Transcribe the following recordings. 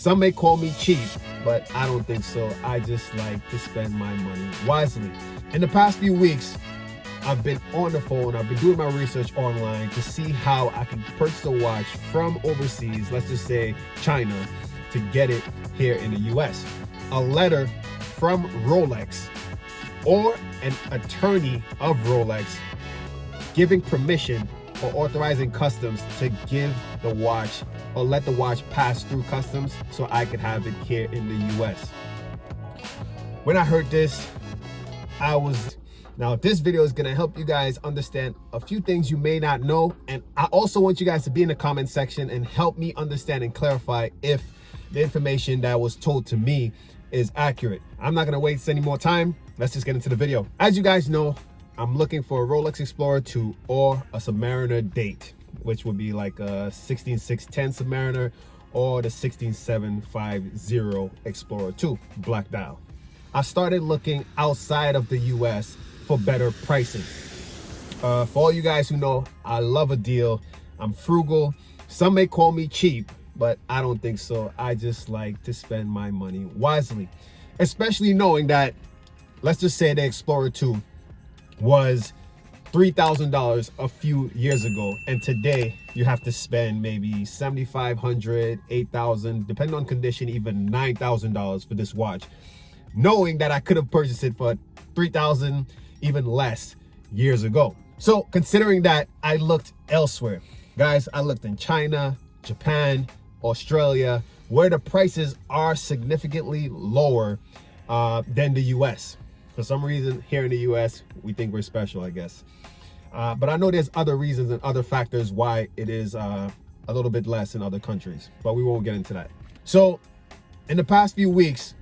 Some may call me cheap, but I don't think so. I just like to spend my money wisely. In the past few weeks, I've been on the phone, I've been doing my research online to see how I can purchase a watch from overseas, let's just say China, to get it here in the US. A letter from Rolex or an attorney of Rolex giving permission or authorizing customs to give the watch or let the watch pass through customs so I could have it here in the US. When I heard this, now this video is going to help you guys understand a few things you may not know, and I also want you guys to be in the comment section and help me understand and clarify if the information that was told to me is accurate. I'm not going to waste any more time. Let's just get into the video. As you guys know, I'm looking for a Rolex Explorer 2 or a Submariner date, which would be like a 16610 Submariner or the 16750 Explorer 2 black dial. I started looking outside of the US for better pricing. For all you guys who know, I love a deal. I'm frugal. Some may call me cheap, but I don't think so. I just like to spend my money wisely, especially knowing that, let's just say the Explorer 2 was $3,000 a few years ago, and today you have to spend maybe $7,500, $8,000, depending on condition, even $9,000 for this watch, knowing that I could have purchased it for $3,000, even less years ago. So considering that, I looked elsewhere. Guys, I looked in China, Japan, Australia, where the prices are significantly lower than the US. For some reason, here in the US, we think we're special, I guess. But I know there's other reasons and other factors why it is a little bit less in other countries, but we won't get into that. So in the past few weeks,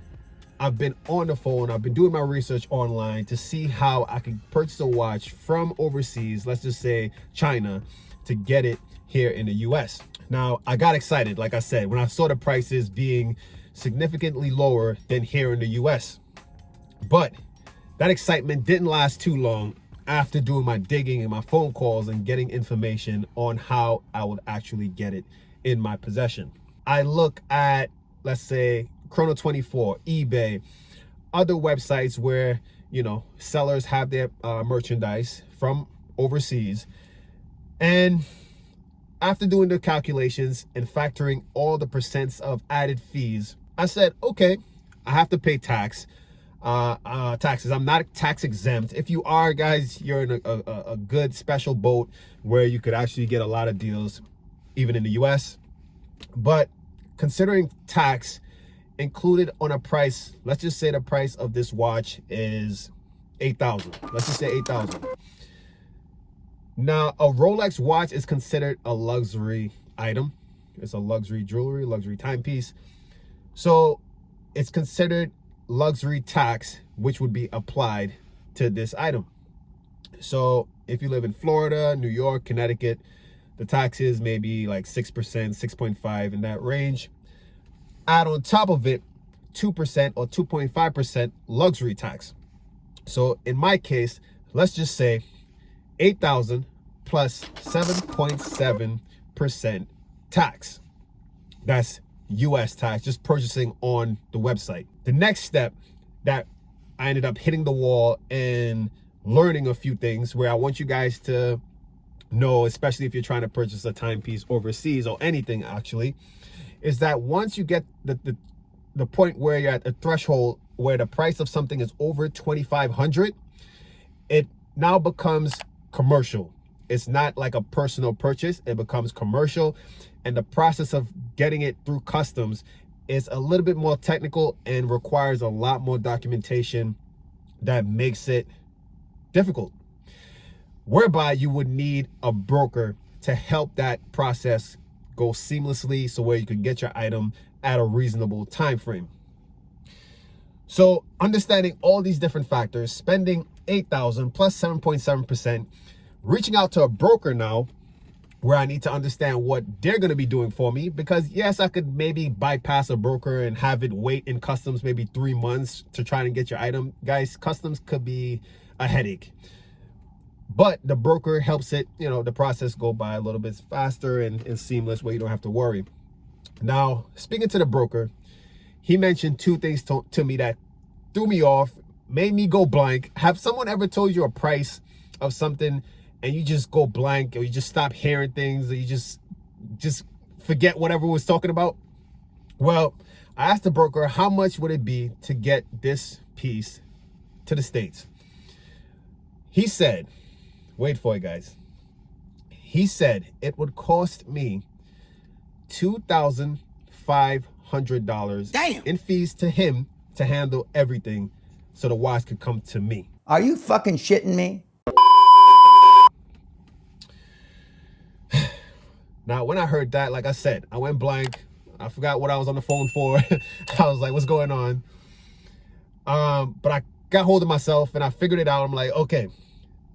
I've been on the phone, I've been doing my research online to see how I can purchase a watch from overseas, let's just say China, to get it here in the US. Now, I got excited, like I said, when I saw the prices being significantly lower than here in the US. But that excitement didn't last too long after doing my digging and my phone calls and getting information on how I would actually get it in my possession. I look at, let's say, Chrono24, eBay, other websites where, you know, sellers have their merchandise from overseas. And after doing the calculations and factoring all the percents of added fees, I said, okay, I have to pay taxes. I'm not tax exempt. If you are, guys, you're in a good special boat where you could actually get a lot of deals even in the US. But considering tax included on a price, let's just say the price of this watch is $8,000. Let's just say $8,000. Now, a Rolex watch is considered a luxury item. It's a luxury jewelry, luxury timepiece. So it's considered luxury tax, which would be applied to this item. So if you live in Florida, New York, Connecticut, the taxes may be like 6%, 6.5 in that range. Add on top of it 2% or 2.5% luxury tax. So in my case, let's just say 8,000 plus 7.7% tax. That's US tax, just purchasing on the website. The next step that I ended up hitting the wall and learning a few things where I want you guys to know, especially if you're trying to purchase a timepiece overseas or anything actually, is that once you get the point where you're at a threshold where the price of something is over $2,500, it now becomes commercial. It's not like a personal purchase, it becomes commercial, and the process of getting it through customs is a little bit more technical and requires a lot more documentation that makes it difficult, whereby you would need a broker to help that process go seamlessly so where you can get your item at a reasonable time frame. So understanding all these different factors, spending $8,000 plus 7.7%, reaching out to a broker now where I need to understand what they're going to be doing for me, because yes, I could maybe bypass a broker and have it wait in customs maybe 3 months to try and get your item. Guys, customs could be a headache, but the broker helps it, you know, the process go by a little bit faster and seamless where you don't have to worry. Now, speaking to the broker, he mentioned two things to me that threw me off, made me go blank. Have someone ever told you a price of something and you just go blank, or you just stop hearing things, or you just forget whatever was talking about? Well, I asked the broker, how much would it be to get this piece to the States? He said, wait for it, guys. He said it would cost me $2,500 in fees to him to handle everything so the watch could come to me. Are you fucking shitting me? Now, when I heard that, like I said, I went blank. I forgot what I was on the phone for. I was like, what's going on? But I got hold of myself and I figured it out. I'm like, okay,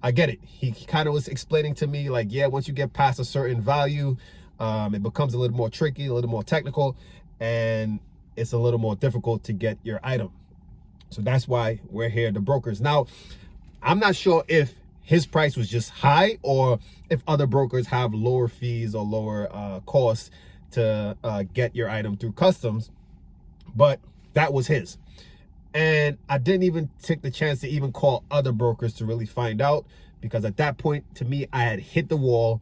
I get it. He kind of was explaining to me like, yeah, once you get past a certain value, it becomes a little more tricky, a little more technical, and it's a little more difficult to get your item. So that's why we're here, the brokers. Now, I'm not sure if his price was just high or if other brokers have lower fees or lower costs to get your item through customs, but that was his. And I didn't even take the chance to even call other brokers to really find out, because at that point, to me, I had hit the wall.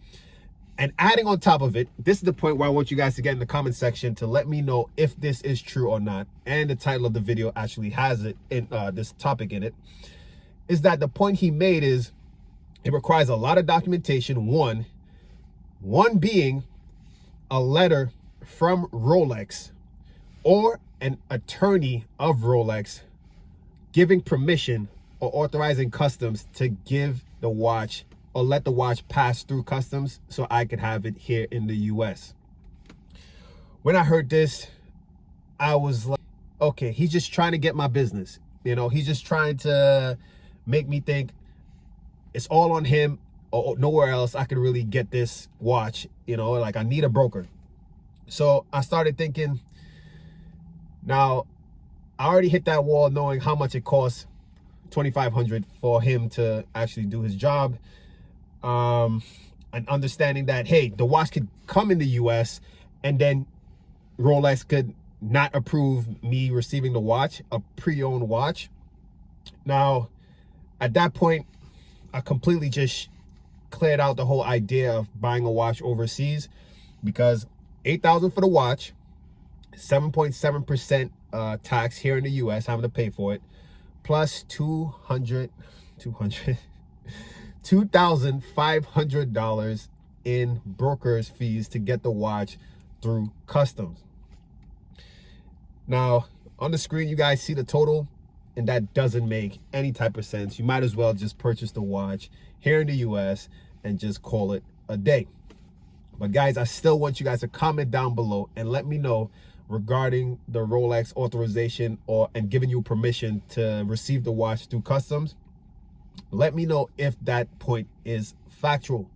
And adding on top of it, this is the point where I want you guys to get in the comment section to let me know if this is true or not. And the title of the video actually has it in this topic in it, is that the point he made is it requires a lot of documentation. One being a letter from Rolex or an attorney of Rolex giving permission or authorizing customs to give the watch or let the watch pass through customs so I could have it here in the US. When I heard this, I was like, okay, he's just trying to get my business. You know, he's just trying to make me think it's all on him or nowhere else I could really get this watch. You know, like I need a broker. So I started thinking, now I already hit that wall knowing how much it costs, $2,500 for him to actually do his job. And understanding that, hey, the watch could come in the US and then Rolex could not approve me receiving the watch, a pre-owned watch. Now, at that point, I completely just cleared out the whole idea of buying a watch overseas, because $8,000 for the watch, 7.7% tax here in the US, having to pay for it, plus $2,500 in broker's fees to get the watch through customs. Now, on the screen, you guys see the total, and that doesn't make any type of sense. You might as well just purchase the watch here in the US and just call it a day. But guys, I still want you guys to comment down below and let me know regarding the Rolex authorization and giving you permission to receive the watch through customs. Let me know if that point is factual.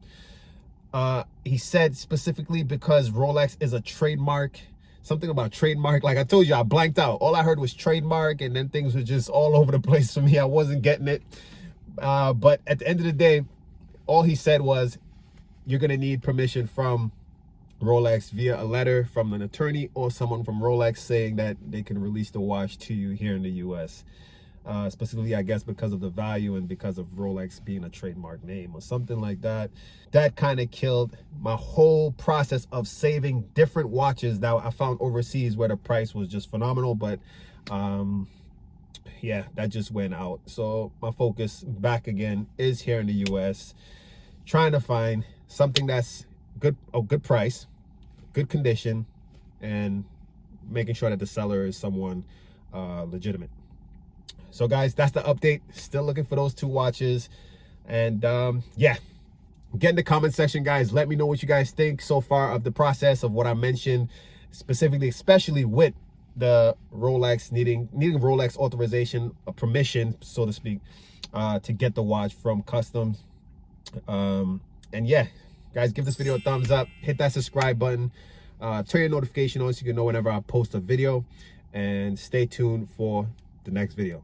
He said specifically because Rolex is a trademark, something about trademark. Like I told you, I blanked out. All I heard was trademark, and then things were just all over the place for me. I wasn't getting it. But at the end of the day, all he said was, you're going to need permission from Rolex via a letter from an attorney or someone from Rolex saying that they can release the watch to you here in the US. Specifically, I guess, because of the value and because of Rolex being a trademark name or something like that. That kind of killed my whole process of saving different watches that I found overseas where the price was just phenomenal. But yeah, that just went out. So my focus back again is here in the US, trying to find something that's good, a good price, good condition, and making sure that the seller is someone legitimate. So guys, that's the update. Still looking for those two watches. And yeah, get in the comment section, guys. Let me know what you guys think so far of the process of what I mentioned, specifically, especially with the Rolex needing Rolex authorization, a permission, so to speak, to get the watch from customs. And yeah, guys, give this video a thumbs up, hit that subscribe button, turn your notification on so you can know whenever I post a video, and stay tuned for the next video.